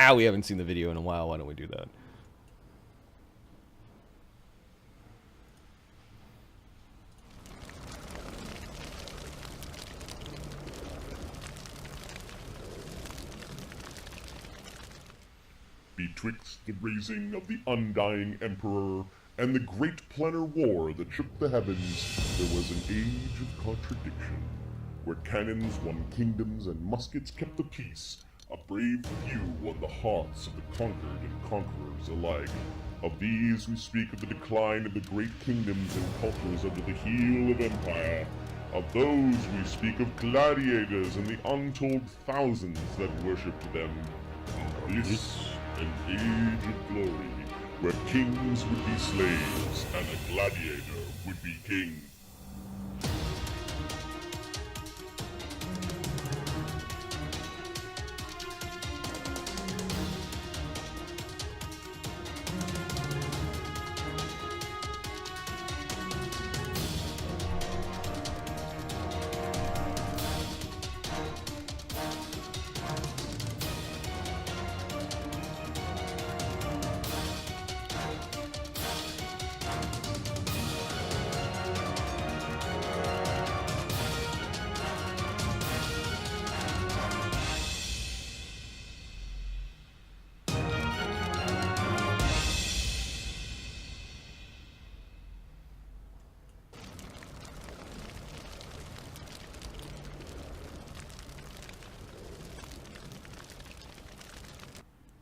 we haven't seen the video in a while. Why don't we do that? Betwixt the raising of the undying emperor and the great planar war that shook the heavens, there was an age of contradiction, where cannons won kingdoms and muskets kept the peace. A brave few won the hearts of the conquered and conquerors alike. Of these we speak of the decline of the great kingdoms and cultures under the heel of empire. Of those we speak of gladiators and the untold thousands that worshipped them. This an age of glory, where kings would be slaves and a gladiator would be king.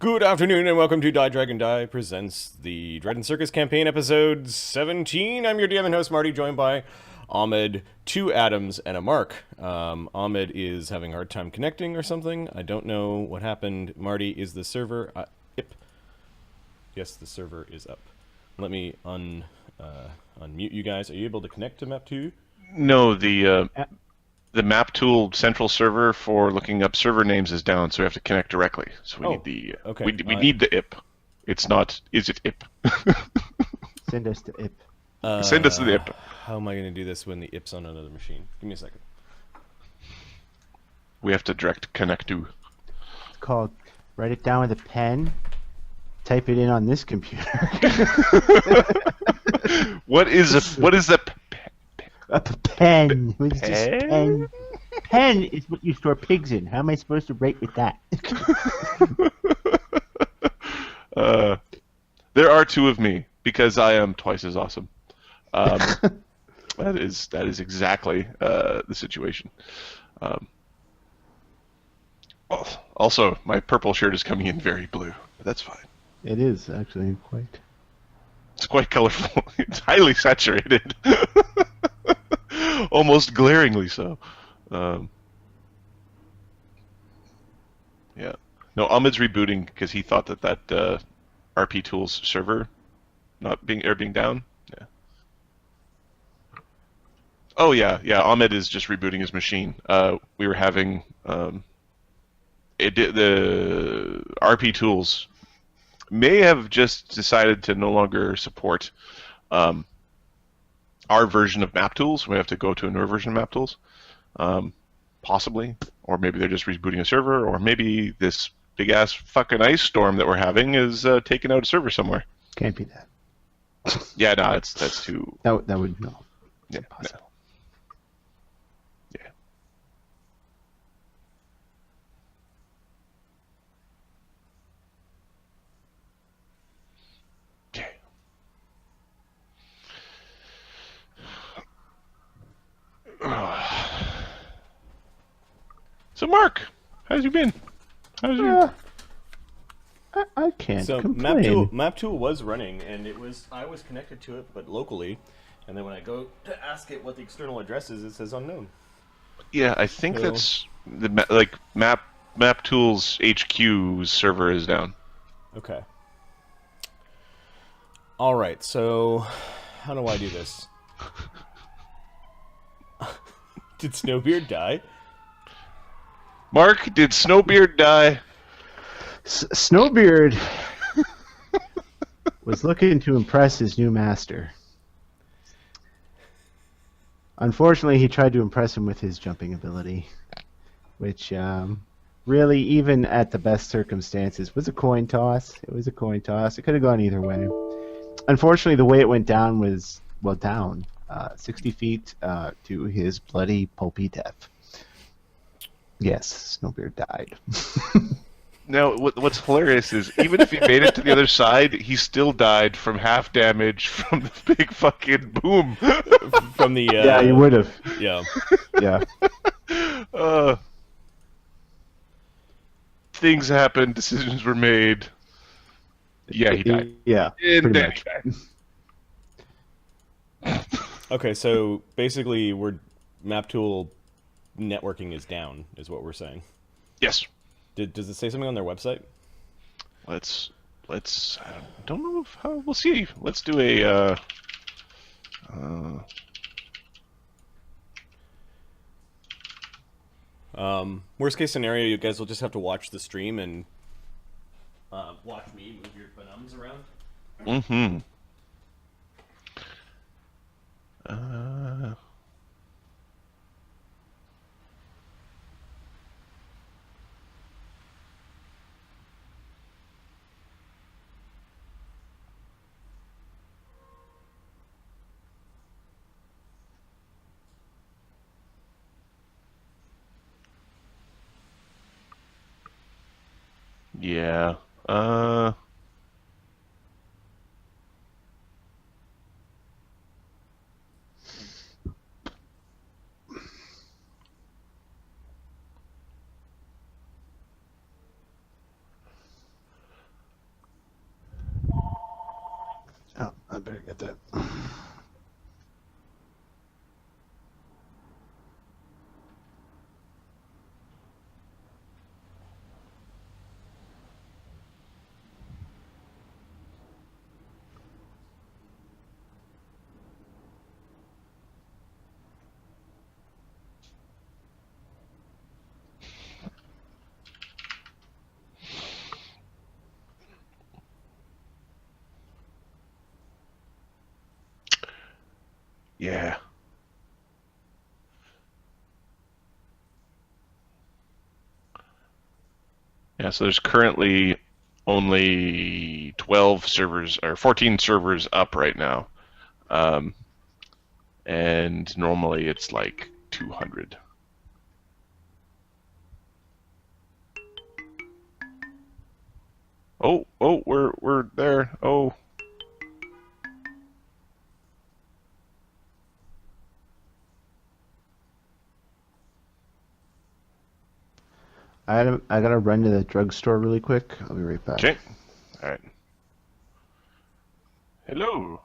Good afternoon and welcome to DieDragonDie presents the Dread and Circus campaign episode 17. I'm your DM and host Marty, joined by Ahmed, two Adams, and a Mark. Ahmed is having a hard time connecting or something. I don't know what happened. Marty, is the server up? Yes, the server is up. Let me unmute you guys. Are you able to connect to map 2? No, the map tool central server for looking up server names is down, so we have to connect directly. So we need the okay. we need the IP. It's not. Is it IP? Send us the IP. Send us the IP. How am I going to do this when the IP's on another machine? Give me a second. We have to direct connect to. It's called. Write it down with a pen. Type it in on this computer. What is the A pen. What is this pen? Pen is what you store pigs in. How am I supposed to write with that? There are two of me because I am twice as awesome. That is exactly the situation. Also, my purple shirt is coming in very blue, but that's fine. It is actually quite. It's quite colorful. It's highly saturated. Almost glaringly so. Yeah. No, Ahmed's rebooting because he thought that RP Tools server being down. Yeah. Oh yeah. Ahmed is just rebooting his machine. We were having the RP Tools may have just decided to no longer support our version of map tools. We have to go to a newer version of map tools, possibly, or maybe they're just rebooting a server, or maybe this big ass fucking ice storm that we're having is taking out a server somewhere. Can't be that. Yeah, no, that's too. That would no. Yeah, Impossible. no. Yeah. Okay. So Mark, how's you been? How's you? I can't So complain. map tool was running, and I was connected to it, but locally. And then when I go to ask it what the external address is, it says unknown. Yeah, I think So- that's the map tools HQ's server is down. Okay. All right. So, how do I do this? Did Snowbeard die? Mark, did Snowbeard die? Snowbeard was looking to impress his new master. Unfortunately, he tried to impress him with his jumping ability, which really, even at the best circumstances, was a coin toss. It was a coin toss. It could have gone either way. Unfortunately, the way it went down was, well, down 60 feet to his bloody, pulpy death. Yes, Snowbeard died. Now, what's hilarious is even if he made it to the other side, he still died from half damage from the big fucking boom. From the Yeah, he would have. yeah. Yeah. Things happened, decisions were made. Yeah, he died. Yeah, And pretty then much. he died. Okay, so basically, map tool networking is down, is what we're saying. Yes. Does it say something on their website? Let's. I don't know if we'll see. Let's do a. Worst case scenario, you guys will just have to watch the stream and watch me move your benums around. Mm-hmm. Yeah. Oh, I better get that. Yeah. Yeah, so there's currently only 12 servers, or 14 servers up right now. And normally it's like 200. Oh, we're there. Oh. I gotta run to the drugstore really quick. I'll be right back. Okay. All right. Hello.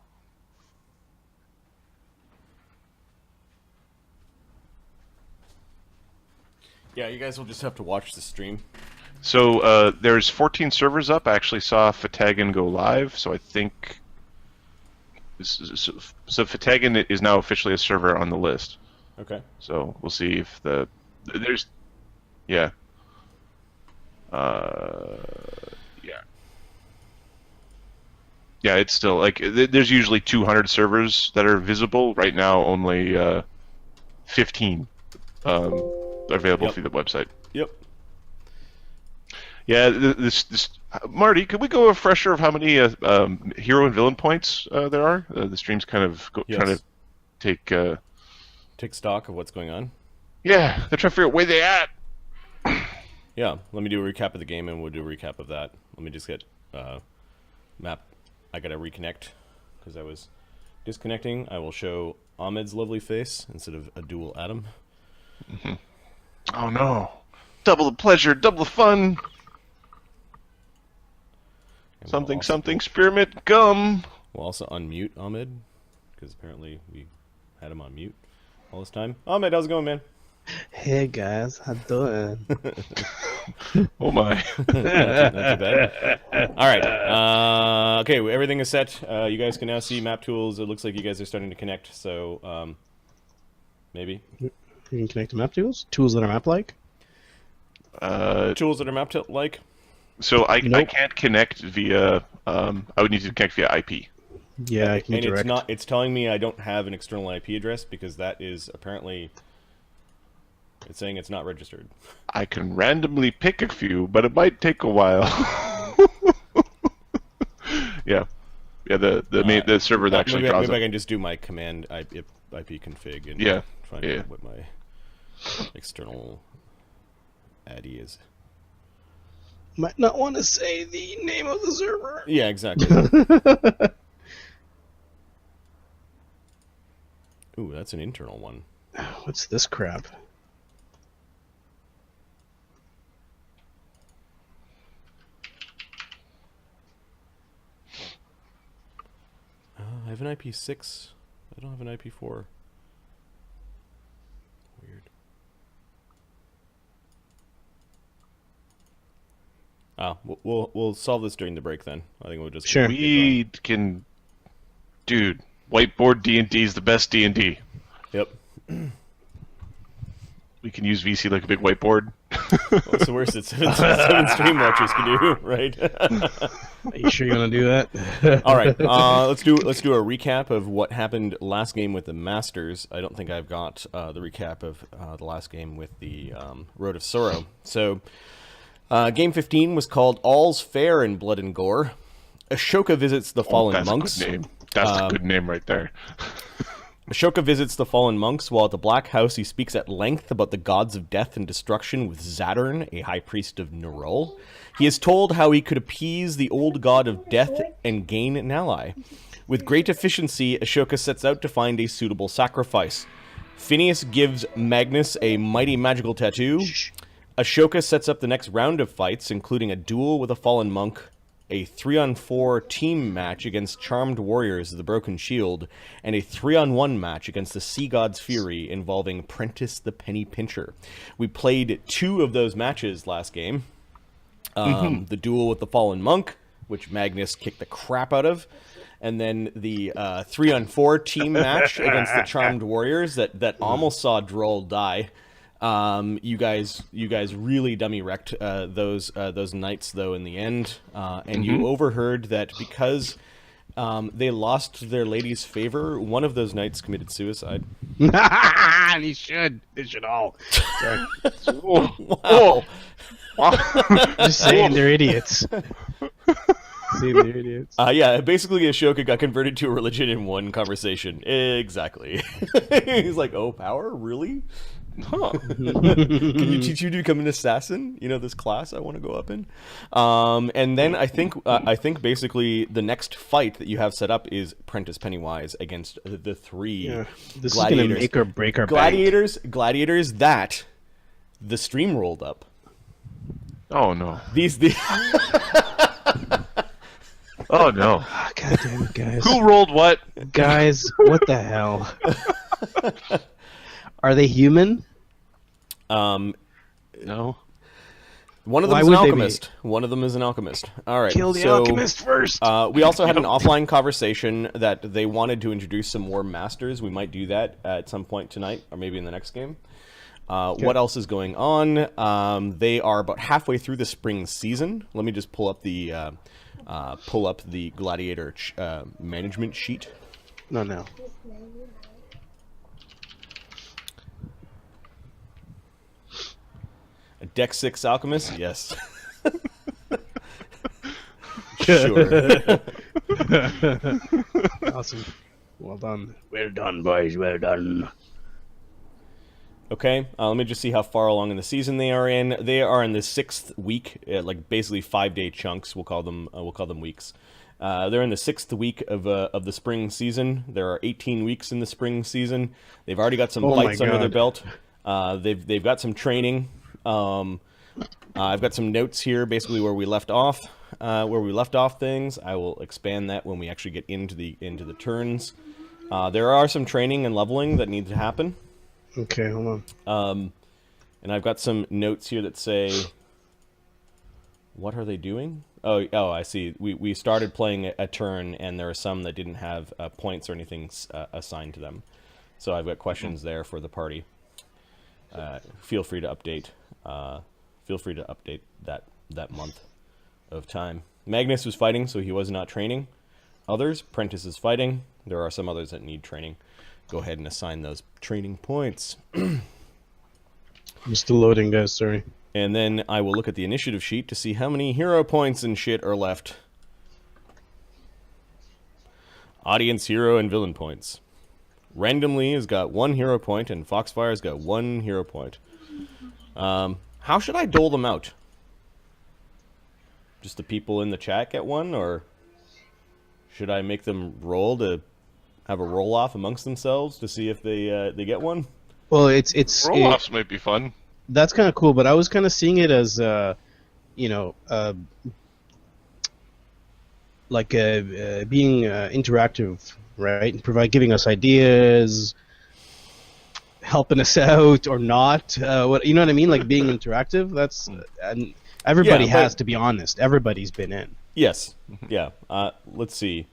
Yeah, you guys will just have to watch the stream. So there's 14 servers up. I actually saw Fatagan go live, so I think so Fatagan is now officially a server on the list. Okay. So we'll see if there's yeah. Yeah. Yeah, it's still like there's usually 200 servers that are visible. Right now, only 15 available through the website. Yep. Yeah, this Marty, could we go a refresher of how many hero and villain points there are? The stream's kind of trying to take stock of what's going on. Yeah, they're trying to figure out where they at. Yeah, let me do a recap of the game, and we'll do a recap of that. Let me just get map. I gotta reconnect because I was disconnecting. I will show Ahmed's lovely face instead of a dual Adam. Mm-hmm. Oh no! Double the pleasure, double the fun. And Something spearmint gum. We'll also unmute Ahmed because apparently we had him on mute all this time. Ahmed, how's it going, man? Hey guys, how doing? Oh my! Not too bad. All right. Okay, everything is set. You guys can now see map tools. It looks like you guys are starting to connect. So maybe You can connect to map tools? Tools that are map-like? tools that are mapped to like. So I Nope. can't connect via. I would need to connect via IP. Yeah, I can And direct. it's not. It's telling me I don't have an external IP address because that is apparently It's saying it's not registered. I can randomly pick a few, but it might take a while. Yeah. Yeah, the server that actually draws maybe I it. can just do my command IP config and Yeah. find out what my external ADI is. Might not want to say the name of the server. Yeah, exactly. Ooh, that's an internal one. What's this crap? I have an IP6. I don't have an IP4. Weird. Oh, we'll solve this during the break then. I think we'll just Sure. We can... Dude, whiteboard D&D is the best D&D. Yep. We can use VC like a big whiteboard. What's the worst that seven stream watchers can do, right? Are you sure you want to do that? All right, let's do a recap of what happened last game with the Masters. I don't think I've got the recap of the last game with the Road of Sorrow. So, game 15 was called All's Fair in Blood and Gore. Ashoka visits the fallen monks. That's a good name. That's a good name right there. Ashoka visits the fallen monks. While at the Black House, he speaks at length about the gods of death and destruction with Zadern, a high priest of Nerul. He is told how he could appease the old god of death and gain an ally. With great efficiency, Ashoka sets out to find a suitable sacrifice. Phineas gives Magnus a mighty magical tattoo. Ashoka sets up the next round of fights, including a duel with a fallen monk, a 3-on-4 team match against Charmed Warriors of the Broken Shield, and a 3-on-1 match against the Sea God's Fury involving Prentice the Pennypincher. We played 2 of those matches last game. The duel with the fallen monk, which Magnus kicked the crap out of, and then the 3-on-4 team match against the Charmed Warriors that almost saw Droll die. You guys really dummy wrecked those knights though in the end, and you overheard that because they lost their lady's favor, one of those knights committed suicide. They should all. Sorry. Wow. Just saying they're idiots. Saying they're idiots. Yeah, basically Ashoka got converted to a religion in one conversation. Exactly. He's like, oh, power? Really? Huh. Can you teach you to become an assassin? You know, this class I want to go up in. And then I think basically the next fight that you have set up is Prentice Pennywise against the 3 Yeah. This gladiators. is gonna make or break our Gladiators that the stream rolled up. Oh, no. These Oh, no. Ah, God damn it, guys. Who rolled what? Guys, what the hell? Are they human? No. One of them Why is an would they be? alchemist. One of them is an alchemist. All right. Kill the so, alchemist first. We also had an offline conversation that they wanted to introduce some more masters. We might do that at some point tonight, or maybe in the next game. What else is going on? They are about halfway through the spring season. Let me just pull up the gladiator management sheet. No. A Deck 6 alchemist? Yes. Sure. Awesome. Well done. Well done, boys. Well done. Okay, let me just see how far along in the season they are in. They are in the 6th week, like basically 5-day chunks. We'll call them weeks. They're in the 6th week of the spring season. There are 18 weeks in the spring season. They've already got some fights under their belt. They've got some training. I've got some notes here, basically where we left off. Things. I will expand that when we actually get into the turns. There are some training and leveling that needs to happen. Okay, hold on. And I've got some notes here that say, what are they doing? Oh, I see. We started playing a turn, and there are some that didn't have points or anything assigned to them. So I've got questions there for the party. Feel free to update. That month of time. Magnus was fighting, so he was not training. Others, Prentice is fighting. There are some others that need training. Go ahead and assign those training points. I'm still loading, guys. Sorry. And then I will look at the initiative sheet to see how many hero points and shit are left. Audience hero and villain points. Randomly has got 1 hero point, and Foxfire's got 1 hero point. How should I dole them out? Just the people in the chat get 1, or should I make them roll to have a roll off amongst themselves to see if they get 1? Well, it's Roll-offs might be fun. That's kind of cool, but I was kind of seeing it as, being interactive, right? And giving us ideas, helping us out or not. What you know what I mean? Like being interactive. That's and everybody has to be honest. Everybody's been in. Yes. Yeah. Let's see.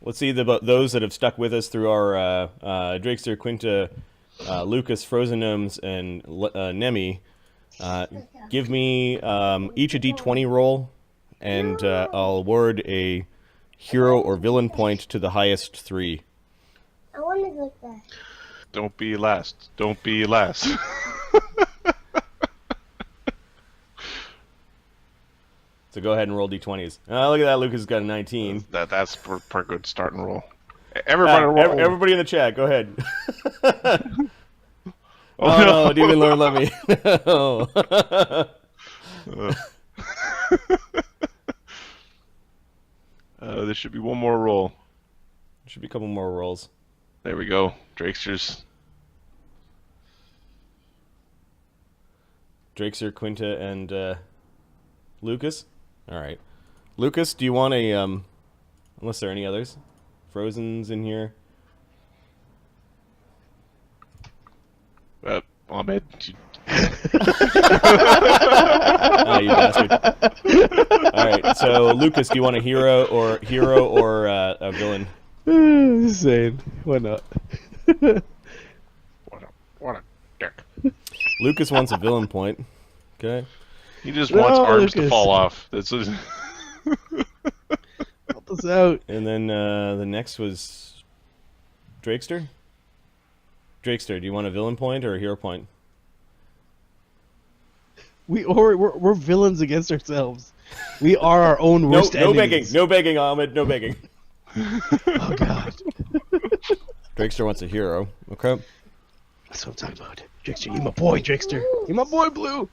Let's see those that have stuck with us through our Drakester, Quinta, Lucas, Frozen Gnomes, and Nemi. Give me each a d20 roll, and I'll award a hero or villain point to the highest 3. I want to look that. Don't be last. Don't be last. So go ahead and roll d20s. Look at that, Lucas has got a 19. That's per good start and roll. Everybody roll. Everybody in the chat, go ahead. No, Demon Lord, let me. No. There should be one more roll. There should be a couple more rolls. There we go. Drakesters. Drakester, Quinta, and Lucas. All right, Lucas, do you want a unless there are any others? Frozen's in here. Ahmed. Oh, you bastard! All right, so Lucas, do you want a hero or a villain? Insane. Why not? What a dick. Lucas wants a villain point. Okay. He just wants arms to Lucas. fall off. That's Help us out. And then the next was Drakester. Drakester, do you want a villain point or a hero point? We're villains against ourselves. We are our own worst No begging. enemies. No begging, Ahmed. No begging. Oh god. Drakester wants a hero. Okay. That's what I'm talking about. Trickster, you my boy, Trickster. You my boy, Blue.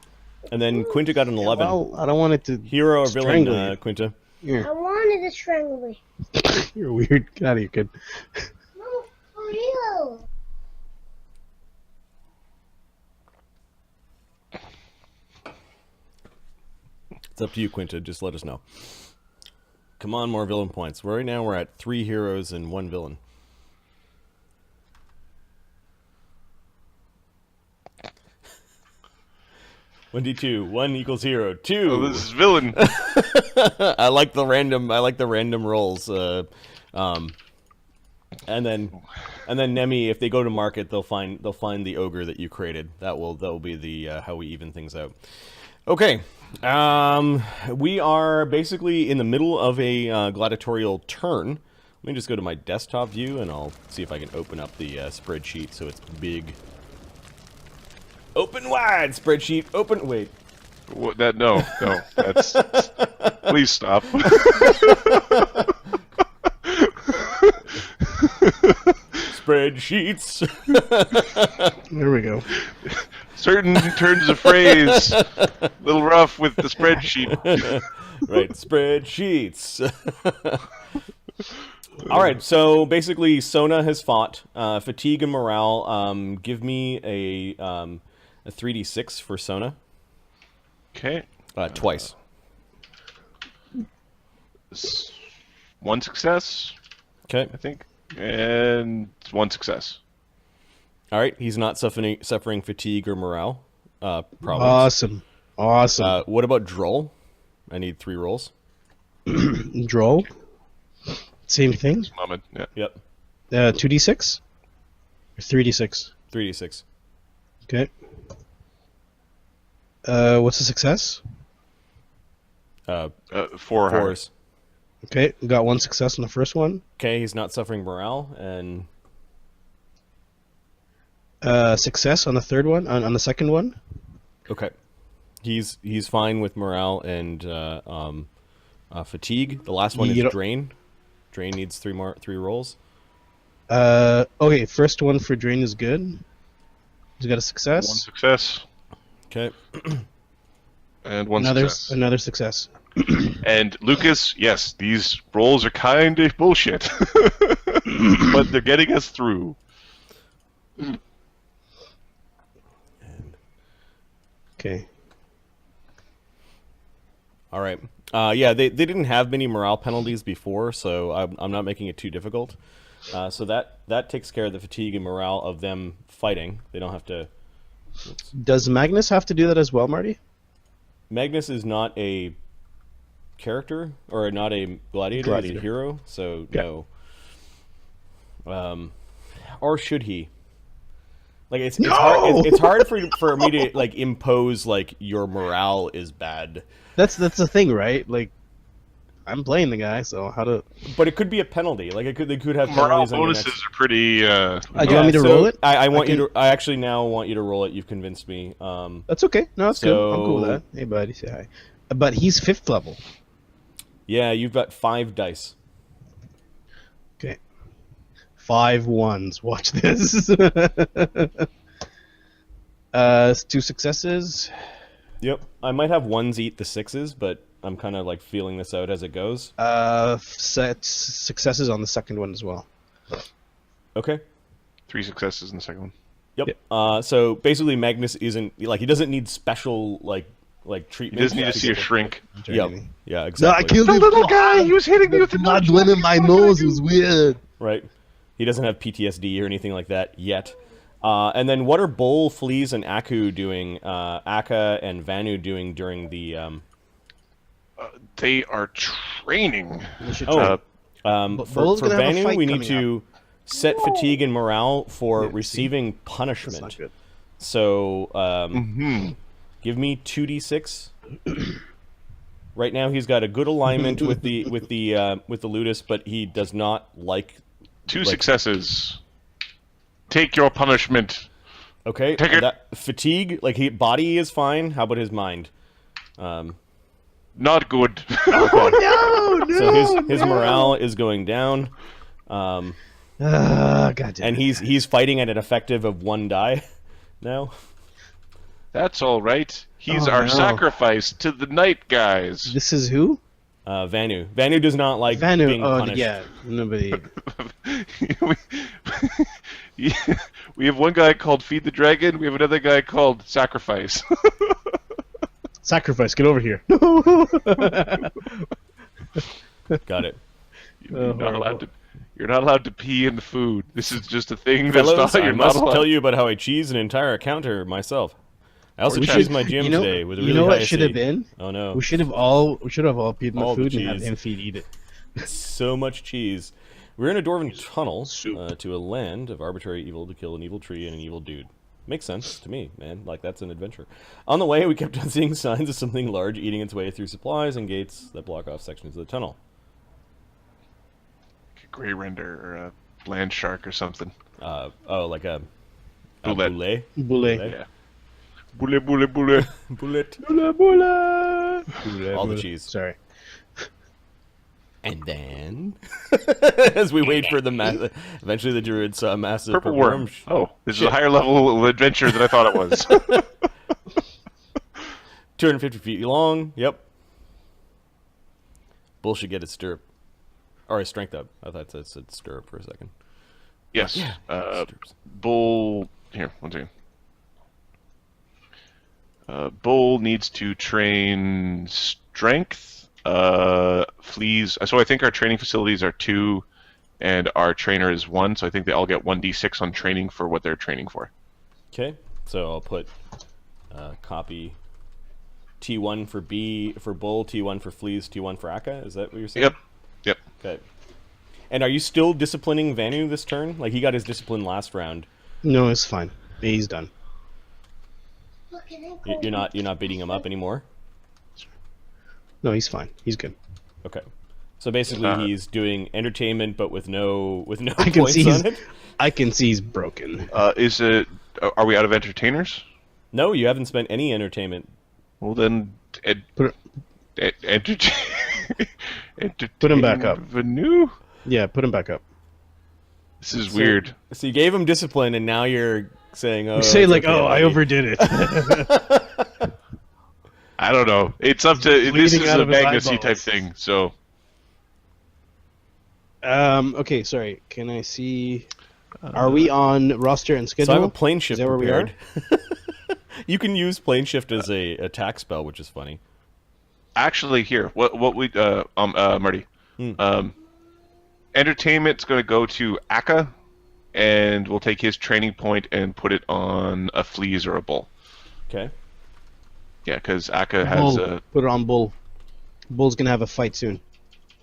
And then Quinta got an 11. Well, I don't want it to. Hero or villain, strangle you. Quinta? Here. I wanted to strangle me. You're weird. Get out of here, kid. No, for real. It's up to you, Quinta. Just let us know. Come on, more villain points. Right now we're at 3 heroes and 1 villain. One D2. 1 equals hero. 2. Oh, this is villain. I like the random rolls. And then Nemi, if they go to market, they'll find the ogre that you created. That will be the how we even things out. Okay, we are basically in the middle of a gladiatorial turn. Let me just go to my desktop view and I'll see if I can open up the spreadsheet so it's big. Open wide, spreadsheet. Open. Wait. What, that no. That's. Please stop. Spreadsheets. There we go. Certain turns of phrase, a little rough with the spreadsheet. Right, spreadsheets. All right, so basically, Sona has fought. Fatigue and morale. Give me a 3d6 for Sona. Okay. Twice. 1 success, Okay. I think, and 1 success. All right, he's not suffering fatigue or morale problems. Awesome. What about Droll? I need 3 rolls. Droll. Same thing. Moment. Yeah. Yep. 2d6 or 3d6. 3d6. Okay. What's the success? 4 higher. 4s. Okay, we got 1 success on the first one. Okay, he's not suffering morale, and Success on the third one. On the second one. Okay. He's fine with morale and fatigue. The last one You is don't- drain. Drain needs three rolls. Okay, first one for Dren is good. He's got a One success. success Okay. and one Another success. another success. And Lucas, yes, these rolls are kind of bullshit, but they're getting us through. Okay. All right. Yeah, they didn't have many morale penalties before, so I'm not making it too difficult. So that takes care of the fatigue and morale of them fighting. They don't have to. Does Magnus have to do that as well, Marty? Magnus is not a character or not a gladiator. He's a Gladiator. hero, so Yeah. no. Or should he? Like it's hard for me to like impose like your morale is bad. That's the thing, right? Like, I'm playing the guy, so how to? But it could be a penalty. Like they could have Morale penalties on your bonuses next... are pretty. Do you want me to roll it? I want can- you to. I actually now want you to roll it. You've convinced me. That's okay. No, that's good. I'm cool with So- that. Hey, buddy, say hi. But he's 5th level. Yeah, you've got 5 dice. Okay. 5 ones. Watch this. 2 successes. Yep. I might have ones eat the 6s, but I'm kind of like feeling this out as it goes. Set successes on the second one as well. Okay. 3 successes in the second one. Yep. So basically, Magnus isn't like he doesn't need special like He treatment. doesn't need to see a shrink. Yep. Yeah. No, I Exactly. killed The him. little guy, he was hitting me with the Blood nunchuck. went in my nose. It was weird. Right. He doesn't have PTSD or anything like that yet. And then what are Bull, Fleas, and Aku doing? Akka and Vanu doing during the? They are training. We should Oh, try. for Bull's gonna have a Vanu, fight we need coming to set fatigue and morale for Yeah, see? receiving That's punishment. not good. So Mm-hmm. give me 2d6. Right now, he's got a good alignment with the ludus, but he does not like. 2 Like- successes. Take your punishment. Okay, Take it. that fatigue, like body is fine. How about his mind? Not good. Oh no! So his morale is going down, God damn and it. he's fighting at an effective of 1 die now. That's all right. He's Oh, our no. sacrifice to the night guys. This is who? Vanu. Vanu does not like Vanu. being Oh punished. yeah. Nobody. we have one guy called Feed the Dragon. We have another guy called Sacrifice. Sacrifice. Get over here. Got it. You're not allowed to. You're not allowed to pee in the food. This is just a thing Fellows, that's not. I You're not must allowed. tell you about how I cheese an entire counter myself. I also We cheese should- my gym you know- today with a you really know what high should have AC. been? Oh no. We should have all peed in All the the food and have cheese. him feed eat it. So much cheese. We're in a dwarven tunnel Soup. to a land of arbitrary evil to kill an evil tree and an evil dude. Makes sense to me, man. Like, that's an adventure. On the way, we kept on seeing signs of something large eating its way through supplies and gates that block off sections of the tunnel. Gray render or a land shark or something. Like a Bullet. boulet. Boulet. Yeah. Bule bule bule. Bullet. All the cheese. Sorry. And then, as we wait for the eventually the druid saw a massive Purple worm. Oh, this is a higher level adventure than I thought it was. 250 feet long. Yep. Bull should get its stirrup. Or his strength up. I thought it said stirrup for a second. Yes. Yeah. Stirrups. Bull. Here, one second. Bull needs to train strength. Fleas. So I think our training facilities are 2, and our trainer is 1. So I think they all get 1d6 on training for what they're training for. Okay, so I'll put copy T1 for Bull, T1 for Fleas, T1 for Akka. Is that what you're saying? Yep. Yep. Okay. And are you still disciplining Vanu this turn? Like, he got his discipline last round. No, it's fine. He's done. Look at it. You're not beating him up anymore. No, he's fine. He's good. Okay. So basically, he's doing entertainment, but with no I can points see on it. I can see he's broken. Is it? Are we out of entertainers? No, you haven't spent any entertainment. Well then, Put put him back up. Venue? Yeah, put him back up. This is weird. So you gave him discipline, and now you're saying, "Oh, You say it's like, okay, "Oh, I buddy." overdid it." I don't know. It's up to this bleeding is out a of his Magnus-y type eyeballs. thing. So Okay, sorry. Can I see? Are we on roster and schedule? So I have a plane shift Is that where we are? prepared. You can use plane shift as a attack spell, which is funny. actually, here, what we Marty, entertainment's going to go to Akka, and we'll take his training point and put it on a fleas or a bull. Okay. Yeah, because Akka has Bull. a. Put it on Bull. Bull's gonna have a fight soon.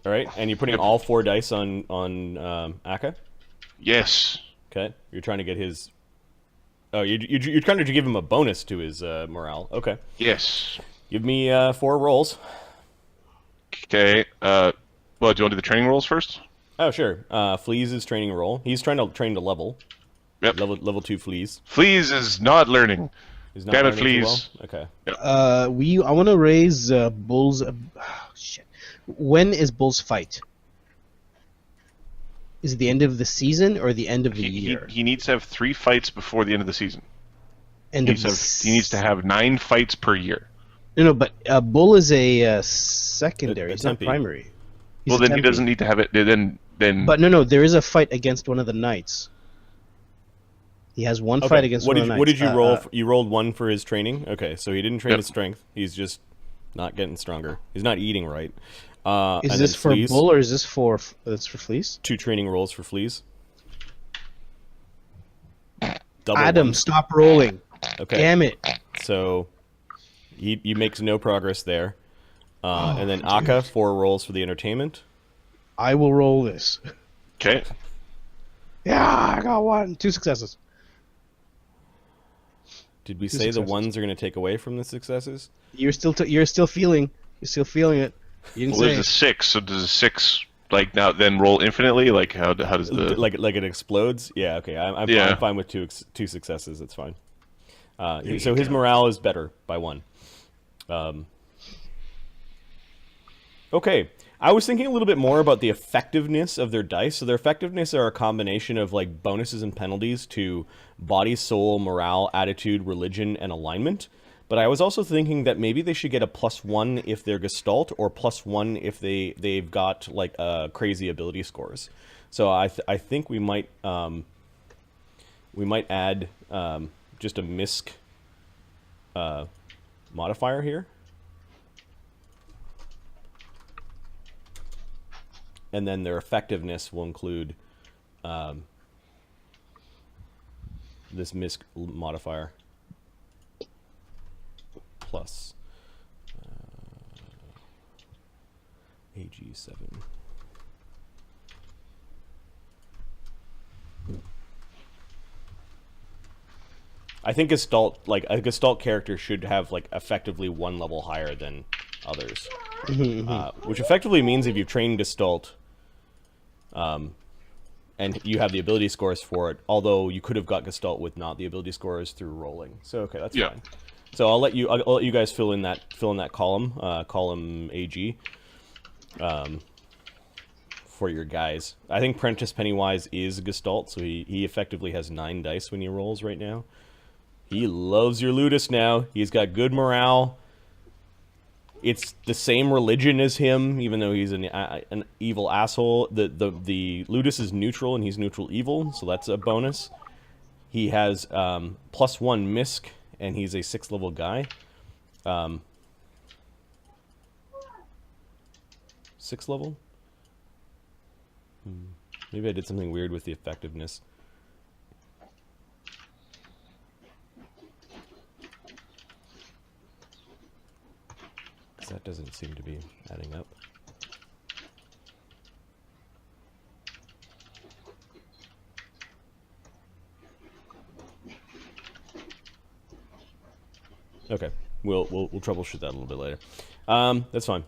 All right, and you're putting all 4 dice on Akka. Yes. Okay, you're trying to get his. Oh, you're trying to give him a bonus to his morale. Okay, Yes. give me 4 rolls. Okay. Well, do you want to do the training rolls first? Oh, sure. Fleas is training roll. He's trying to train to level. Yep. Level 2 Fleas. Fleas is not learning. He's not Damn it, learning too Fleas. well? Okay. I want to raise Bull's. Shit. When is Bull's fight? Is it the end of the season or the end of the year? He needs to have 3 fights before the end of the season. End He of needs to have 9 fights per year. No, but Bull is a secondary. A He's not tempi. primary. He's Well, a then he tempi. doesn't need to have it. Then. But no, there is a fight against one of the knights. He has one fight against what one did of the what knights. did you roll? You rolled 1 for his training. Okay, so he didn't train Yep. his strength. He's just not getting stronger. He's not eating right. Is and this then for Fleas, Bull or is this for that's for Fleece? 2 training rolls for Fleas. Double Adam, ones. stop rolling. Okay. Damn it. So he makes no progress there. And then Akka, 4 rolls for the entertainment. I will roll this. Okay. Yeah, I got 1. 2 successes. Did we 2 say the successes. ones are going to take away from the successes? You're still feeling it. You didn't Well, there's say a 6. So does a 6 like now then roll infinitely? Like how does the Like it explodes? Yeah. Okay. I'm Yeah. fine with two successes. That's fine. So his morale is better by 1. Okay. I was thinking a little bit more about the effectiveness of their dice. So their effectiveness are a combination of like bonuses and penalties to body, soul, morale, attitude, religion, and alignment. But I was also thinking that maybe they should get a +1 if they're Gestalt, or +1 if they've got like crazy ability scores. So I think we might add just a misc modifier here. And then their effectiveness will include this misc modifier plus AG7. I think Gestalt, like a Gestalt character, should have like effectively 1 level higher than others, which effectively means if you've trained Gestalt, and you have the ability scores for it, although you could have got Gestalt with not the ability scores through rolling. So okay, that's fine. So I'll let you guys fill in that column, column AG, for your guys. I think Prentice Pennywise is Gestalt, so he effectively has 9 dice when he rolls right now. He loves your ludus now. He's got good morale. It's the same religion as him, even though he's an evil asshole. The ludus is neutral, and he's neutral evil, so that's a bonus. He has +1 misc, and he's a 6th level guy. 6th level? Maybe I did something weird with the effectiveness. That doesn't seem to be adding up. Okay, we'll troubleshoot that a little bit later. That's fine.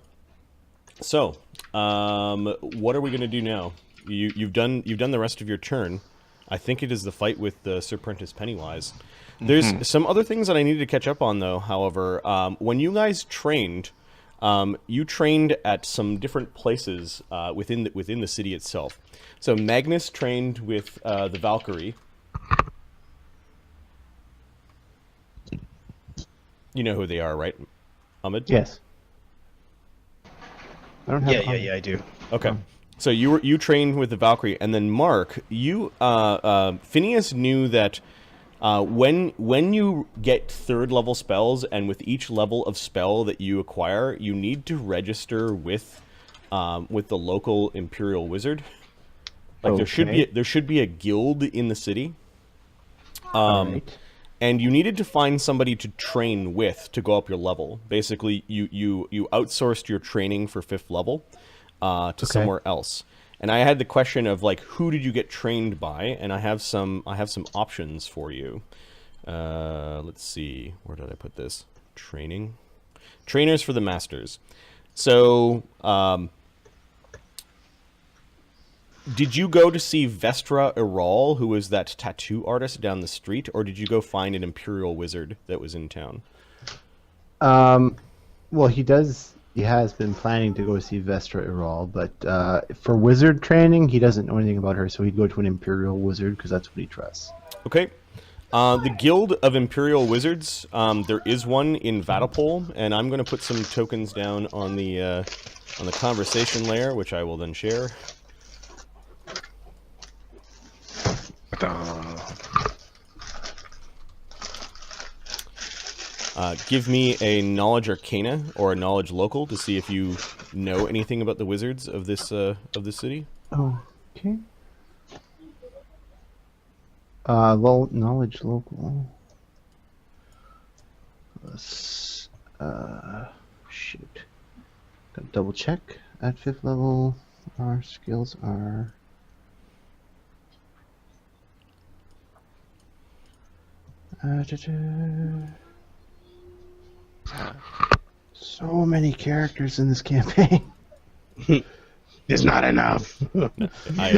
So, what are we going to do now? You've done the rest of your turn. I think it is the fight with Sir Prentice Pennywise. There's some other things that I needed to catch up on, though. However, when you guys trained, you trained at some different places within the city itself. So Magnus trained with the Valkyrie. You know who they are, right, Ahmed? Yes. I don't have. Yeah, I do. Okay. So you trained with the Valkyrie, and then Mark, Phineas knew that when you get 3rd level spells, and with each level of spell that you acquire, you need to register with the local Imperial Wizard. Like there should be a guild in the city. Right. And you needed to find somebody to train with to go up your level. Basically, you outsourced your training for 5th level to somewhere else. And I had the question of like, who did you get trained by? And I have some options for you. Let's see, where did I put this? Trainers for the masters. So, did you go to see Vestra Iral, who was that tattoo artist down the street, or did you go find an Imperial wizard that was in town? Well, he has been planning to go see Vestra Iral, but for wizard training, he doesn't know anything about her, so he'd go to an Imperial wizard because that's what he trusts. Okay. The Guild of Imperial Wizards, there is one in Vatapole, and I'm going to put some tokens down on the conversation layer, which I will then share. Give me a knowledge arcana or a knowledge local to see if you know anything about the wizards of this city. Oh, okay. Knowledge local. Let's, shoot. Gotta double check. At 5th level, our skills are... So many characters in this campaign. There's not enough. I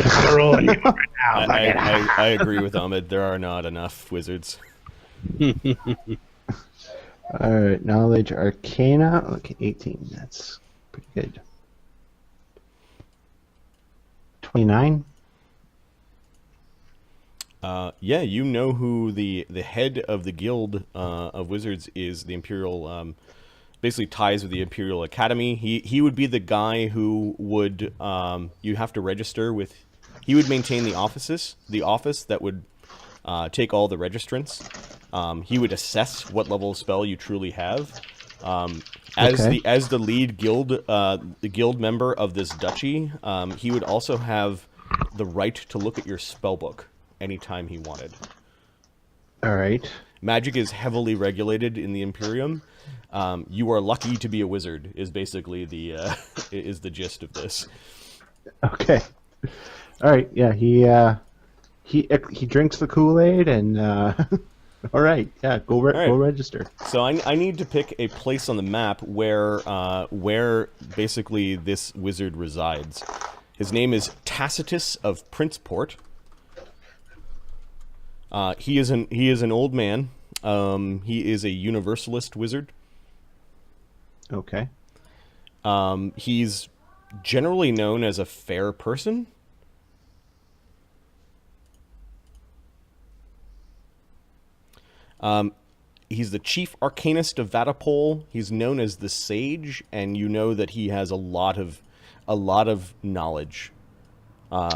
agree with Ahmed. There are not enough wizards. Alright, knowledge arcana. Okay, 18. That's pretty good. 29. Yeah, you know who the head of the guild of wizards is. The Imperial, basically ties with the Imperial Academy. He would be the guy who would you have to register with. He would maintain the office that would take all the registrants. He would assess what level of spell you truly have. As the lead guild, the guild member of this duchy, he would also have the right to look at your spell book anytime he wanted. All right. Magic is heavily regulated in the Imperium. You are lucky to be a wizard is basically the is the gist of this. Okay. All right. Yeah. He drinks the Kool-Aid and. All right. Yeah. Go register. So I need to pick a place on the map where basically this wizard resides. His name is Tacitus of Princeport. He is an old man. He is a universalist wizard. Okay. He's generally known as a fair person. He's the chief arcanist of Vatapole. He's known as the Sage, and you know that he has a lot of knowledge.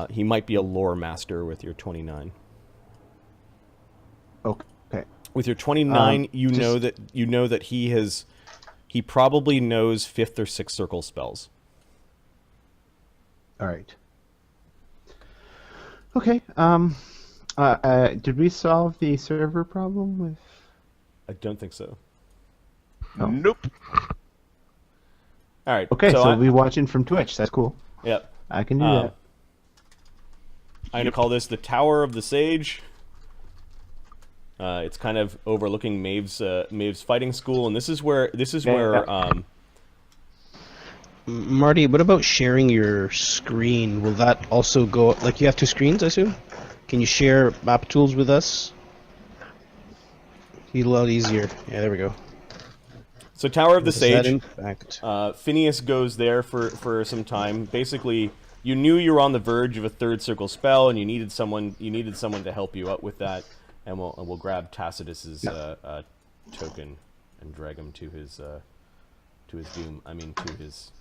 He might be a lore master with your 29. Okay. With your 29, you know that he probably knows 5th or 6th circle spells. All right. Okay. Did we solve the server problem with? I don't think so. No. Nope. All right. Okay, so we'll be watching from Twitch. That's cool. Yep. I can do that. I'm gonna call this the Tower of the Sage. It's kind of overlooking Maeve's fighting school, and this is where Marty, what about sharing your screen? Will that also go... Like, you have two screens, I assume? Can you share map tools with us? Be a lot easier. Yeah, there we go. So Tower of the Is that Sage, in fact? Phineas goes there for some time. Basically, you knew you were on the verge of a third circle spell, and you needed someone to help you out with that. And we'll grab Tacitus's token and drag him to his doom. I mean, to his.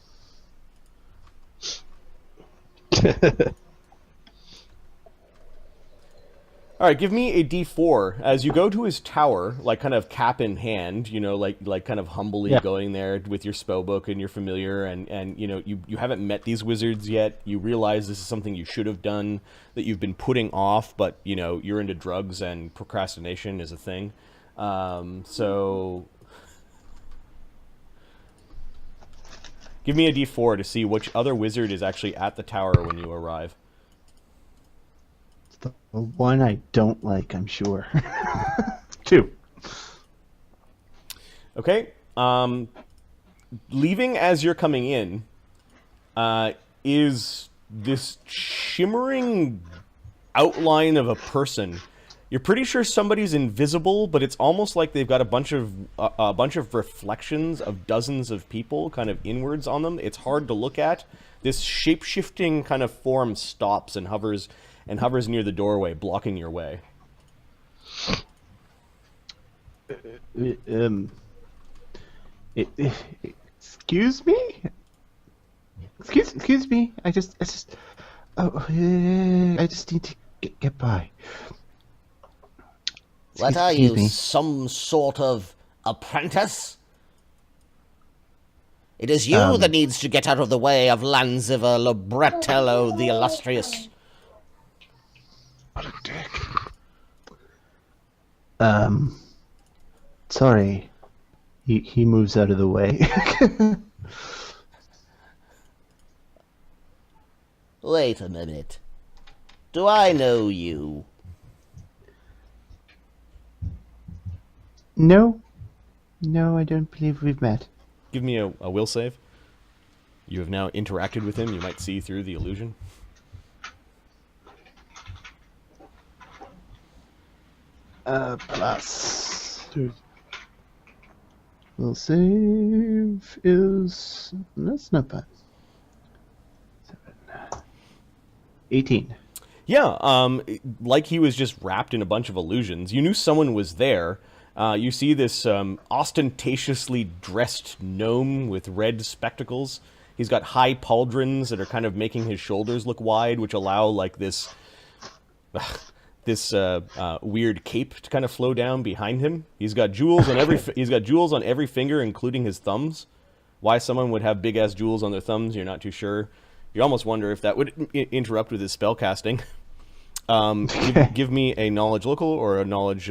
All right, give me a D4 as you go to his tower, like kind of cap in hand, you know, like kind of humbly going there with your spell book and your familiar, and you know you haven't met these wizards yet. You realize this is something you should have done that you've been putting off, but you know you're into drugs and procrastination is a thing. So give me a D4 to see which other wizard is actually at the tower when you arrive. The one I don't like, I'm sure. 2. Okay. Leaving as you're coming in is this shimmering outline of a person. You're pretty sure somebody's invisible, but it's almost like they've got a bunch of reflections of dozens of people kind of inwards on them. It's hard to look at. This shape-shifting kind of form stops and hovers near the doorway, blocking your way. Excuse me? Excuse me. I just need to get by. What are you, Excuse me. some sort of apprentice? It is you that needs to get out of the way of Lanziver Lobratello the Illustrious. What a dick. Sorry. He moves out of the way. Wait a minute. Do I know you? No, I don't believe we've met. Give me a will save. You have now interacted with him. You might see through the illusion. Plus. Will save is... That's not bad. 18. Yeah, like he was just wrapped in a bunch of illusions. You knew someone was there. You see this ostentatiously dressed gnome with red spectacles. He's got high pauldrons that are kind of making his shoulders look wide, which allow like this weird cape to kind of flow down behind him. He's got jewels on every finger, including his thumbs. Why someone would have big ass jewels on their thumbs, you're not too sure. You almost wonder if that would interrupt with his spell casting. Give me a knowledge local or a knowledge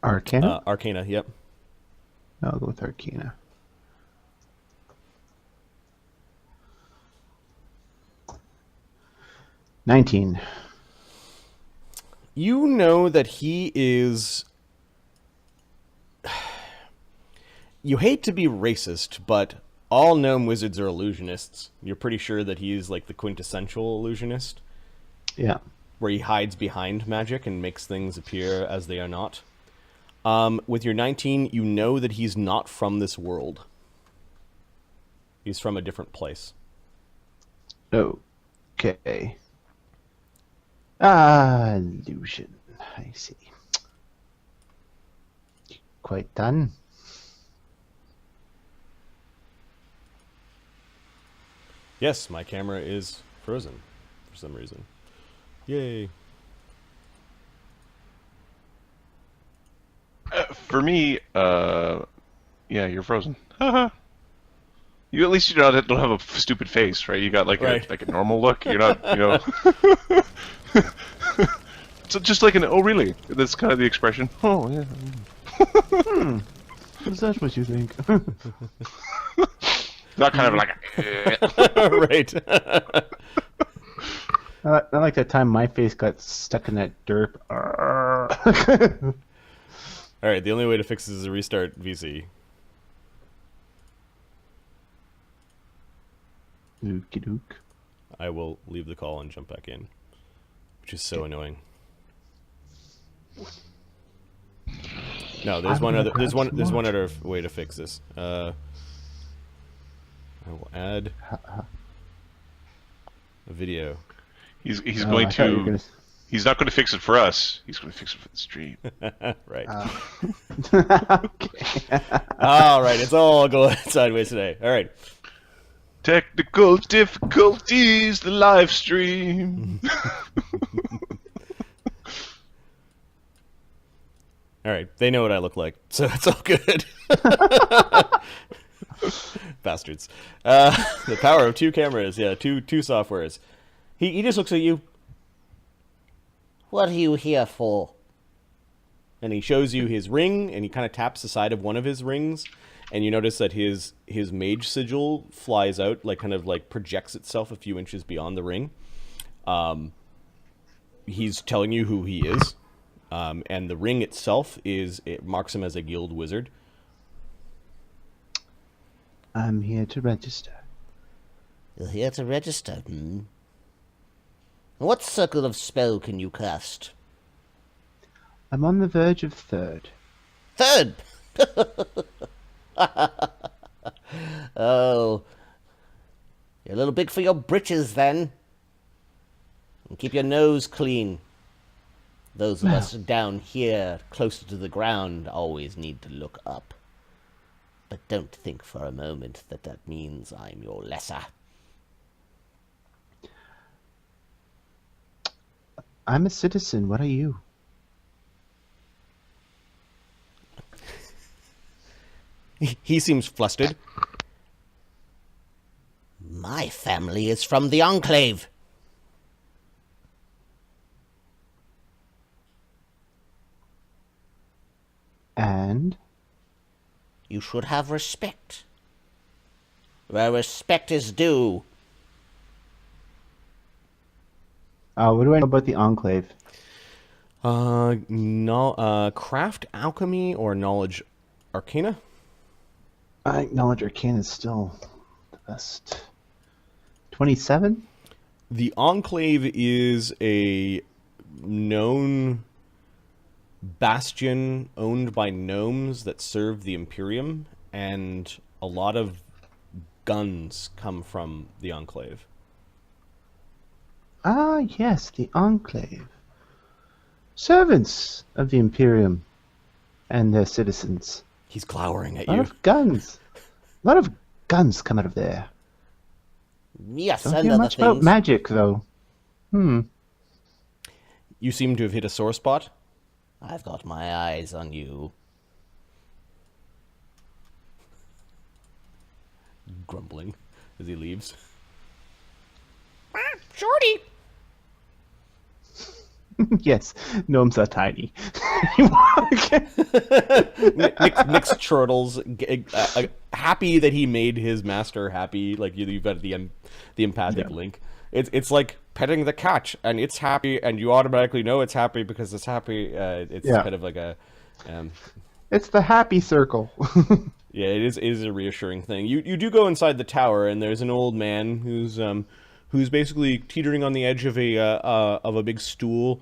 Arcana? arcana. Yep. I'll go with Arcana. $19. You know that he is... You hate to be racist, but all gnome wizards are illusionists. You're pretty sure that he's like the quintessential illusionist, Yeah. where he hides behind magic and makes things appear as they are not. With your 19, you know that he's not from this world. He's from a different place. Okay. Illusion. I see. Quite done. Yes, my camera is frozen for some reason. Yay. For me, yeah, you're frozen. You at least don't have a stupid face, right? You got like Right. a normal look. You're not, you know. So just like an oh really? That's kind of the expression. Oh yeah. Is that what you think? Not kind of like. Right. Not like that time my face got stuck in that derp. All right, the only way to fix this is to restart VC. Okie doke. I will leave the call and jump back in, which is so annoying. No, there's one other. There's one other way to fix this. I will add a video. He's going to. He's not going to fix it for us. He's going to fix it for the stream. Right. Okay. All right. It's all going sideways today. All right. Technical difficulties. The live stream. All right. They know what I look like, so it's all good. Bastards. The power of two cameras. Yeah, two softwares. He just looks at you. What are you here for? And he shows you his ring, and he kind of taps the side of one of his rings, and you notice that his mage sigil flies out, like kind of like projects itself a few inches beyond the ring. He's telling you who he is, and the ring itself it marks him as a guild wizard. I'm here to register. You're here to register, hmm? What circle of spell can you cast? I'm on the verge of third. Third! Oh. You're a little big for your britches, then. And keep your nose clean. Those of us down here, closer to the ground, always need to look up. But don't think for a moment that means I'm your lesser. I'm a citizen. What are you? He seems flustered. My family is from the Enclave. And? You should have respect. Where respect is due. What do I know about the Enclave? No, craft alchemy or knowledge arcana? I think knowledge arcane is still the best. 27? The Enclave is a known bastion owned by gnomes that serve the Imperium, and a lot of guns come from the Enclave. Ah, yes, the Enclave. Servants of the Imperium and their citizens. He's glowering at A lot you. of guns. A lot of guns come out of there. Yes, Don't and hear other much about things. magic, though. You seem to have hit a sore spot. I've got my eyes on you. Grumbling as he leaves. Shorty! Yes, gnomes are tiny. Nick's chortles, happy that he made his master happy. Like you've got the empathic link. It's like petting the cat, and it's happy, and you automatically know it's happy because it's happy. It's kind of like a. It's the happy circle. Yeah, it is a reassuring thing. You do go inside the tower, and there's an old man who's basically teetering on the edge of a big stool,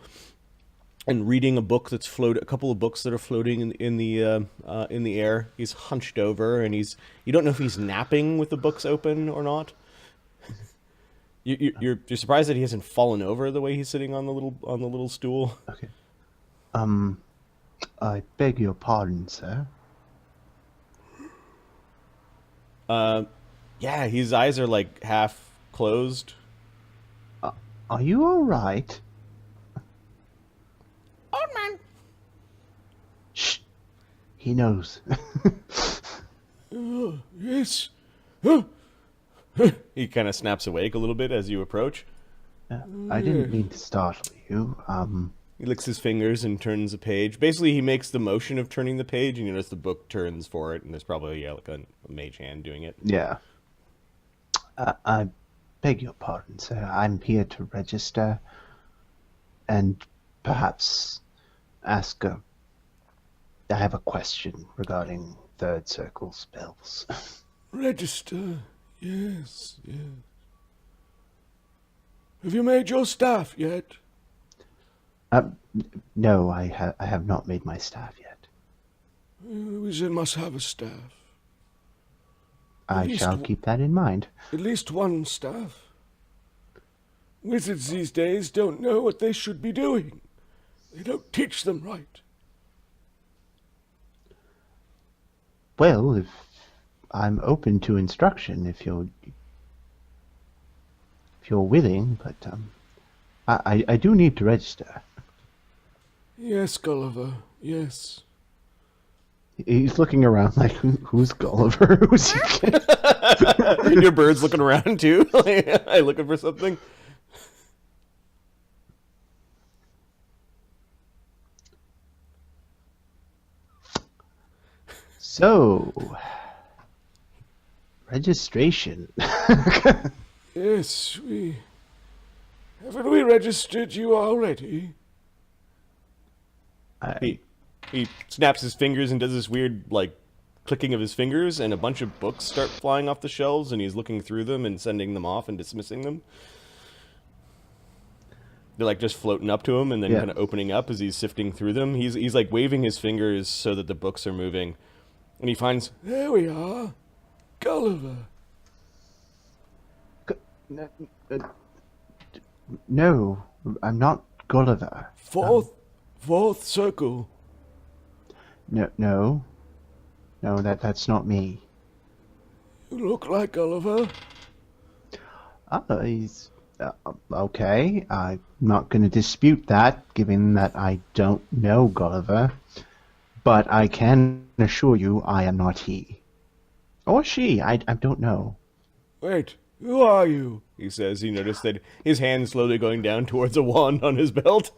and reading a book that's a couple of books that are floating in the air. He's hunched over, and you don't know if he's napping with the books open or not. You're surprised that he hasn't fallen over the way he's sitting on the little stool. Okay. I beg your pardon, sir. Yeah, his eyes are like half closed. Are you all right? Old man. Shh. He knows. Yes. He kind of snaps awake a little bit as you approach. I didn't mean to startle you. He licks his fingers and turns a page. Basically, he makes the motion of turning the page, and you notice the book turns for it, and there's probably like a mage hand doing it. Yeah. I beg your pardon, sir. I'm here to register and perhaps ask I have a question regarding third circle spells. Register. Yes. Have you made your staff yet? No, I have not made my staff yet. A wizard must have a staff. I shall keep that in mind. At least one staff. Wizards these days don't know what they should be doing. They don't teach them right. Well, if I'm open to instruction, if you're willing, but I do need to register. Yes, Gulliver, yes. He's looking around like, who's Gulliver? Who's he? Your bird's looking around too. I looking for something. So, registration. Yes, haven't we registered you already? He snaps his fingers and does this weird, like, clicking of his fingers, and a bunch of books start flying off the shelves, and he's looking through them and sending them off and dismissing them. They're, like, just floating up to him and then kind of opening up as he's sifting through them. He's, like, waving his fingers so that the books are moving. And he finds, there we are, Gulliver. No, I'm not Gulliver. Fourth circle. No, that's not me. You look like Gulliver. He's okay. I'm not going to dispute that, given that I don't know Gulliver. But I can assure you I am not he. Or she, I don't know. Wait, who are you? He says. You notice that his hand's slowly going down towards a wand on his belt.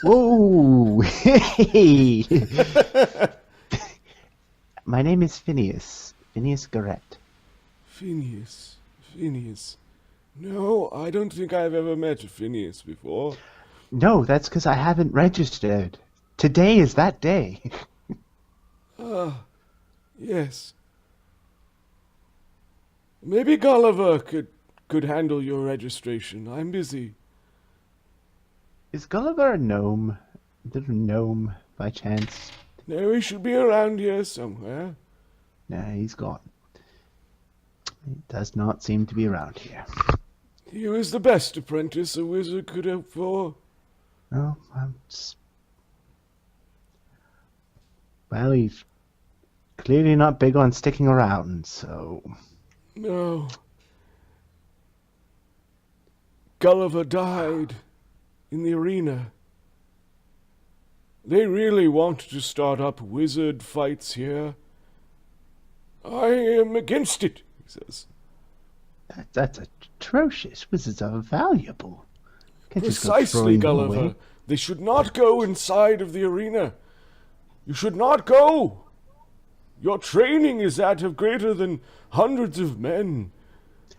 Whoa! Hey! My name is Phineas. Phineas Garrett. Phineas. No, I don't think I've ever met Phineas before. No, that's because I haven't registered. Today is that day. Yes. Maybe Gulliver could handle your registration. I'm busy. Is Gulliver a gnome? A little gnome, by chance? No, he should be around here somewhere. Nah, he's gone. He does not seem to be around here. He was the best apprentice a wizard could hope for. Oh, well, he's clearly not big on sticking around, so... No. Gulliver died in the arena. They really want to start up wizard fights here. I am against it, he says. That's atrocious. Wizards are valuable. Can't just go Precisely, throwing them Gulliver. away. They should not go inside of the arena. You should not go. Your training is that of greater than hundreds of men.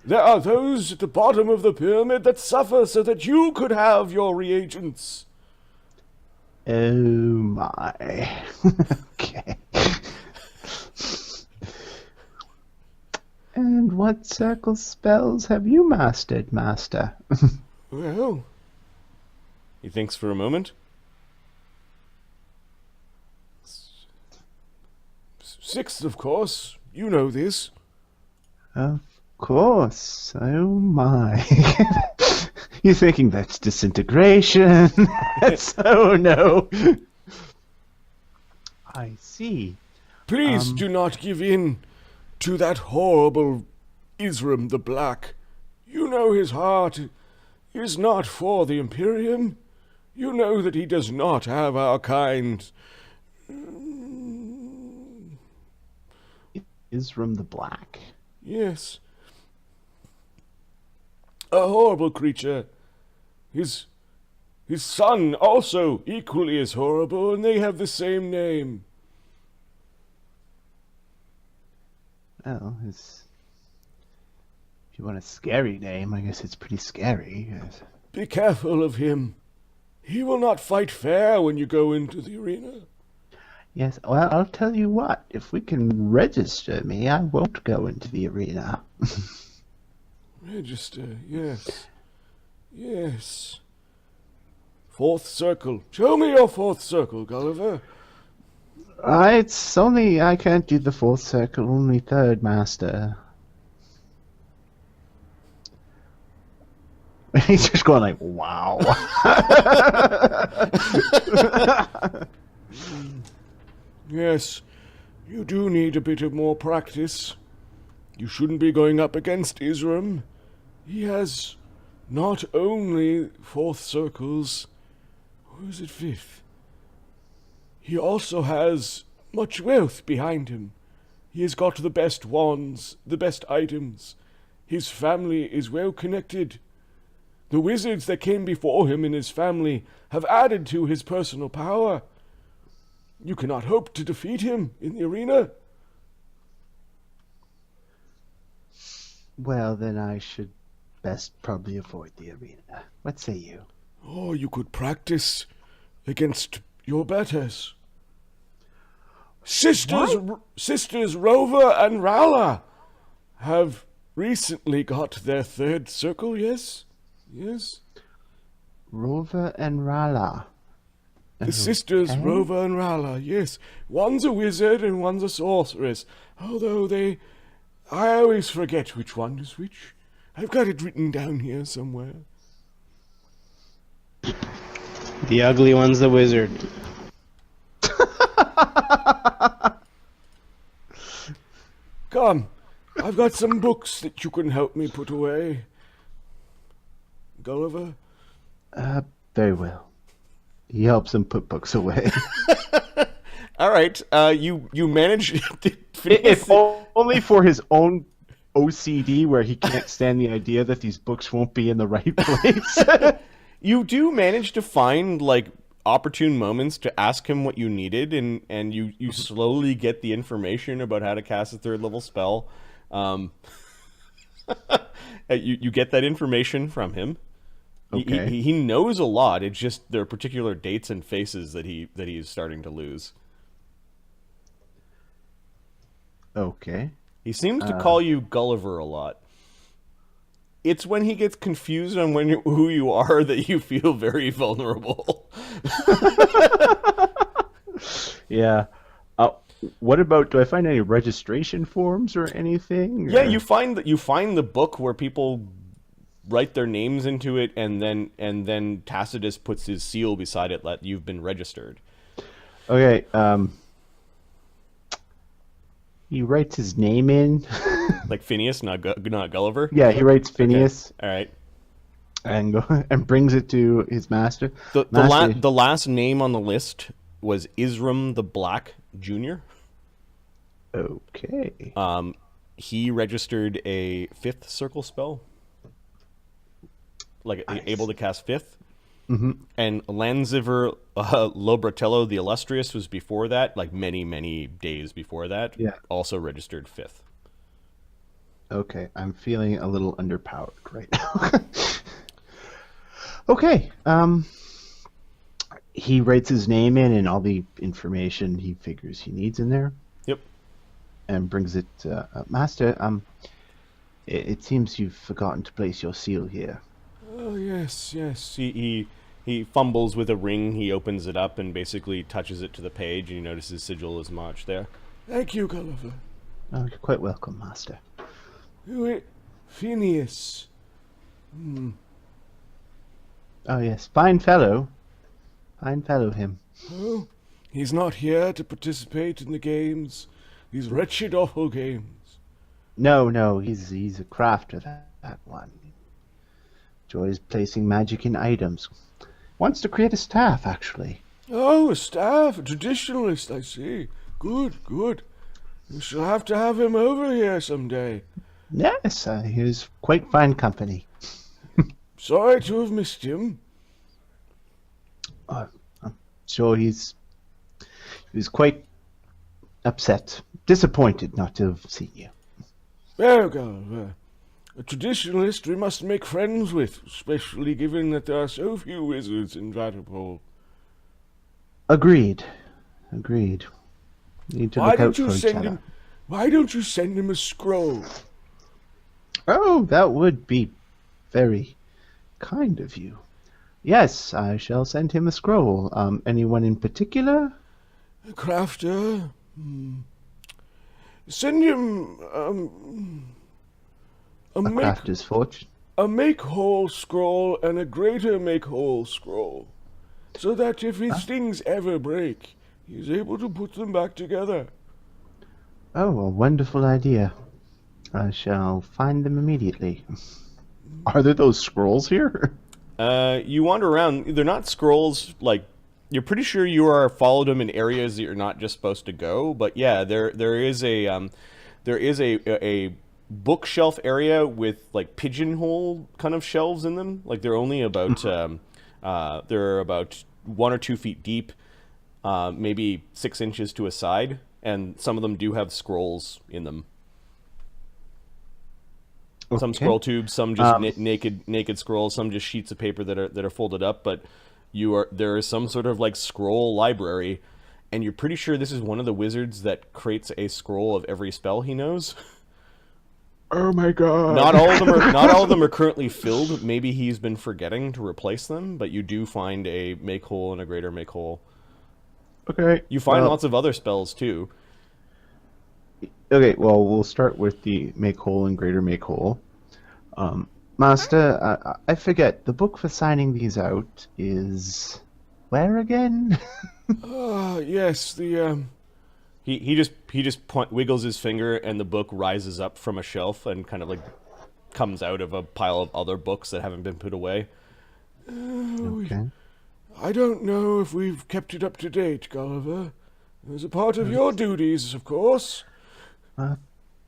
There are those at the bottom of the pyramid that suffer so that you could have your reagents. Oh my. Okay. And what circle spells have you mastered, Master? Well, he thinks for a moment. Sixth, of course. You know this. Of course. Oh my. You're thinking that's disintegration. Oh no. I see. Please do not give in to that horrible Izram the Black. You know his heart is not for the Imperium. You know that he does not have our kind. Izram the Black. Yes. A horrible creature. His son also equally is horrible, and they have the same name. Well, if you want a scary name, I guess it's pretty scary. Yes. Be careful of him. He will not fight fair when you go into the arena. Yes, well, I'll tell you what. If we can register me, I won't go into the arena. Register, yes. Yes. Fourth circle. Show me your fourth circle, Gulliver. It's only I can't do the fourth circle, only third, master. He's just going like, wow. Yes, you do need a bit of more practice. You shouldn't be going up against Izram. He has not only fourth circles, or is it fifth? He also has much wealth behind him. He has got the best wands, the best items. His family is well connected. The wizards that came before him and his family have added to his personal power. You cannot hope to defeat him in the arena. Well, then I should best probably avoid the arena. What say you? Oh, you could practice against your betters. Sisters Rover and Rala have recently got their third circle, yes? Yes? Rover and Rala. The sisters Rover and Rala, yes. One's a wizard and one's a sorceress. Although I always forget which one is which. I've got it written down here somewhere. The ugly one's the wizard. Come, I've got some books that you can help me put away. Gulliver? Very well. He helps him put books away. All right, you managed to If only for his own OCD, where he can't stand the idea that these books won't be in the right place. You do manage to find, like, opportune moments to ask him what you needed, and you slowly get the information about how to cast a third level spell. You get that information from him. Okay. He knows a lot. It's just there are particular dates and faces that he is starting to lose. Okay. He seems to call you Gulliver a lot. It's when he gets confused on who you are that you feel very vulnerable. Yeah. What about? Do I find any registration forms or anything? Yeah, or- you find the book where people write their names into it, and then Tacitus puts his seal beside it that you've been registered. Okay. He writes his name in. Like Phineas, not Gulliver. Yeah, he writes Phineas All right. and brings it to his master. The last name on the list was Izram the Black Jr. Okay. He registered a fifth circle spell, like able to cast fifth. Mm-hmm. And Lanziver Lobratello the Illustrious was before that, like many days before that. Yeah. Also registered fifth. Okay, I'm feeling a little underpowered right now. Okay. He writes his name in and all the information he figures he needs in there. Yep. And brings it Master, it seems you've forgotten to place your seal here. Oh yes. He fumbles with a ring. He opens it up and basically touches it to the page, and he notices sigil is marked there. Thank you, Gulliver. Oh, you're quite welcome, Master. Phineas. Oh yes, fine fellow. Fine fellow, him. Oh, he's not here to participate in the games. These wretched, awful games. No, he's a crafter, that one. Enjoys placing magic in items. Wants to create a staff, actually. Oh, a staff, a traditionalist, I see. Good. You shall have to have him over here someday. Yes, he was quite fine company. Sorry to have missed him. I'm sure he was quite upset, disappointed not to have seen you. Well, Gulliver, a traditionalist we must make friends with, especially given that there are so few wizards in Vatapole. Agreed. Need to look out for each other. Why don't you send him a scroll? Oh, that would be very, Kind of you. Yes, I shall send him a scroll. Anyone in particular? Crafter. Send him A crafter's fortune. a make-whole scroll and a greater make-whole scroll, so that if his things ever break, he's able to put them back together. Oh, a wonderful idea. I shall find them immediately. Are there those scrolls here? You wander around. They're not scrolls. Like, you're pretty sure you are followed them in areas that you're not just supposed to go. But yeah, there is a bookshelf area with like pigeonhole kind of shelves in them. Like they're only about they're about 1 or 2 feet deep, maybe 6 inches to a side, and some of them do have scrolls in them. Some scroll tubes, some just naked scrolls, some just sheets of paper that are folded up. But there is some sort of like scroll library, and you're pretty sure this is one of the wizards that creates a scroll of every spell he knows. Oh my god! Not all of them are currently filled. Maybe he's been forgetting to replace them. But you do find a make whole and a greater make whole. Okay. You find lots of other spells too. Okay, well, we'll start with the make whole and greater make whole. Master, I forget, the book for signing these out is where again? Yes, the he just wiggles his finger and the book rises up from a shelf and kind of like comes out of a pile of other books that haven't been put away. Okay. I don't know if we've kept it up to date, Gulliver. As a part of your duties, of course.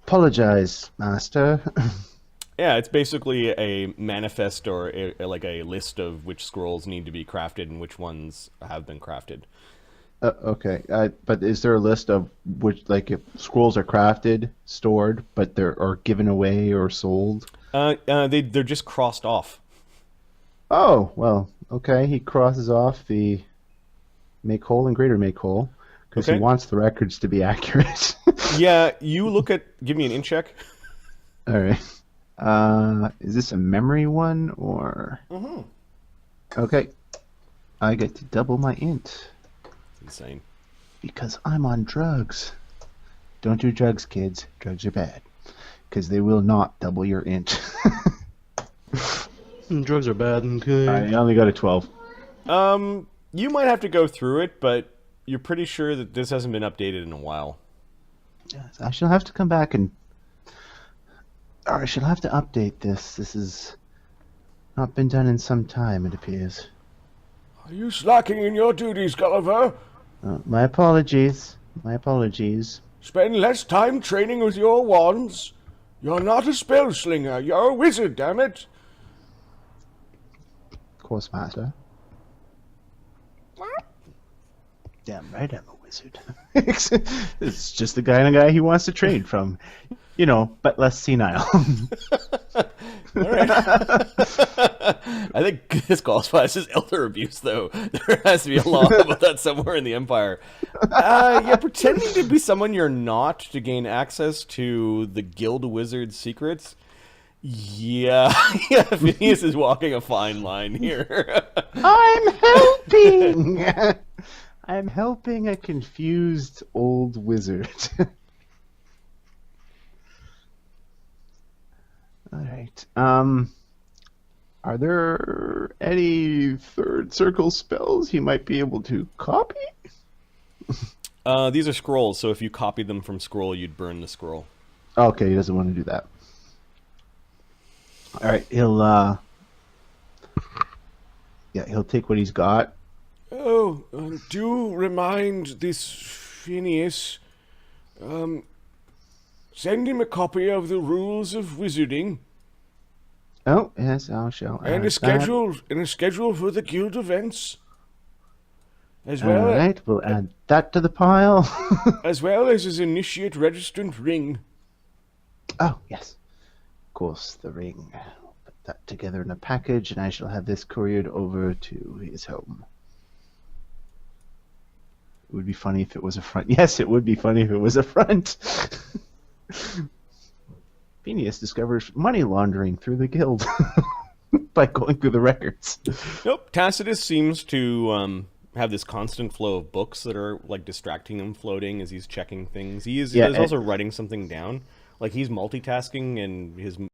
Apologize, Master. Yeah, it's basically a manifest or like a list of which scrolls need to be crafted and which ones have been crafted. Okay, but is there a list of which, like, if scrolls are crafted, stored, but are given away or sold? They're just crossed off. Oh, well, okay. He crosses off the make whole and greater make whole because he wants the records to be accurate. Yeah, you look at. Give me an int check. All right. Is this a memory one or? Mm-hmm. Okay. I get to double my int. Insane. Because I'm on drugs. Don't do drugs, kids. Drugs are bad. Because they will not double your int. Drugs are bad. Okay. I only got a 12. You might have to go through it, but you're pretty sure that this hasn't been updated in a while. Yes, I shall have to come back and... Or I shall have to update this. This has not been done in some time, it appears. Are you slacking in your duties, Gulliver? My apologies. My apologies. Spend less time training with your wands. You're not a spell slinger. You're a wizard, damn it. Of course, Master. Damn right I'm a wizard. It's just the kind of guy he wants to trade from. You know, but less senile. All right. I think this qualifies as elder abuse, though. There has to be a law about that somewhere in the Empire. Yeah, pretending to be someone you're not to gain access to the guild wizard's secrets. Yeah, Phineas is walking a fine line here. I'm helping! I'm helping a confused old wizard. Alright, are there any third circle spells he might be able to copy? These are scrolls, so if you copy them from scroll, you'd burn the scroll. Okay, he doesn't want to do that. Alright, he'll take what he's got. Oh, do remind this Phineas, send him a copy of the rules of wizarding. Oh, yes, I shall. And a schedule for the guild events. As All well, right, we'll add that to the pile. as well as his initiate registrant ring. Oh, yes. Of course, the ring. I'll put that together in a package, and I shall have this couriered over to his home. It would be funny if it was a front. Yes, it would be funny if it was a front. Phineas discovers money laundering through the guild. by going through the records. Nope. Tacitus seems to have this constant flow of books that are like distracting him, floating as he's checking things. He's and- also writing something down. Like he's multitasking, and his